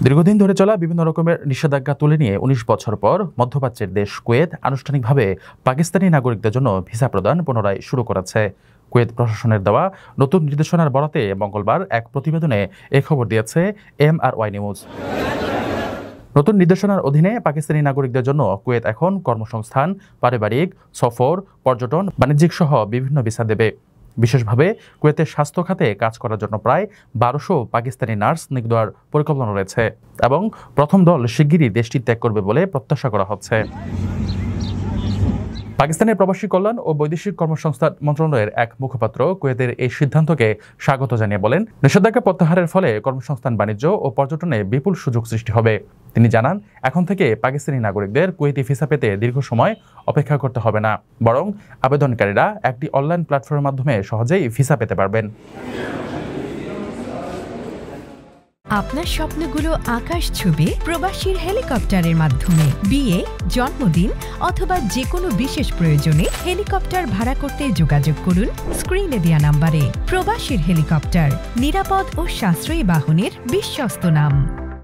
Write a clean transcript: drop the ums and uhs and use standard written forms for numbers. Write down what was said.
দীর্ঘদিন ধরে চলা বিভিন্ন রকমের নিষেধাজ্ঞা তুলে নিয়ে ১৯ বছর পর মধ্যপ্রাচ্যের দেশ কুয়েত আনুষ্ঠানিকভাবে পাকিস্তানি নাগরিকদের জন্য ভিসা প্রদান পুনরায় শুরু করেছে। কুয়েত প্রশাসনের দেওয়া নতুন নির্দেশনার বরাতে মঙ্গলবার এক প্রতিবেদনে এ খবর দিয়েছে MRY নিউজ। নতুন নির্দেশনার অধীনে পাকিস্তানি নাগরিকদের জন্য কুয়েত এখন কর্মসংস্থান, পারিবারিক, সফর, পর্যটন, বাণিজ্যিক সহ বিভিন্ন ভিসা দেবে। বিশেষভাবে কুয়েতের স্বাস্থ্য খাতে কাজ করার জন্য প্রায় ১২০০ পাকিস্তানি নার্স নিয়োগ দেওয়ার পরিকল্পনা রয়েছে এবং প্রথম দল শিগগিরই দেশটি ত্যাগ করবে বলে প্রত্যাশা করা হচ্ছে। পাকিস্তানের প্রবাসী কল্যাণ ও বৈদেশিক কর্মসংস্থান মন্ত্রণালয়ের এক মুখপাত্র কুয়েতের এই সিদ্ধান্তকে স্বাগত জানিয়ে বলেন, নিষেধাজ্ঞা প্রত্যাহারের ফলে কর্মসংস্থান, বাণিজ্য ও পর্যটনে বিপুল সুযোগ সৃষ্টি হবে। তিনি জানান, এখন থেকে পাকিস্তানি নাগরিকদের কুয়েতি ভিসা পেতে দীর্ঘ সময় অপেক্ষা করতে হবে না, বরং আবেদনকারীরা একটি অনলাইন প্ল্যাটফর্মের মাধ্যমে সহজেই ভিসা পেতে পারবেন। আপনার স্বপ্নগুলো আকাশ ছুবে প্রবাসীর হেলিকপ্টারের মাধ্যমে। বিয়ে, জন্মদিন অথবা যে কোনো বিশেষ প্রয়োজনে হেলিকপ্টার ভাড়া করতে যোগাযোগ করুন স্ক্রিনে দেয়া নাম্বারে। প্রবাসীর হেলিকপ্টার, নিরাপদ ও সাশ্রয়ী বাহনের বিশ্বস্ত নাম।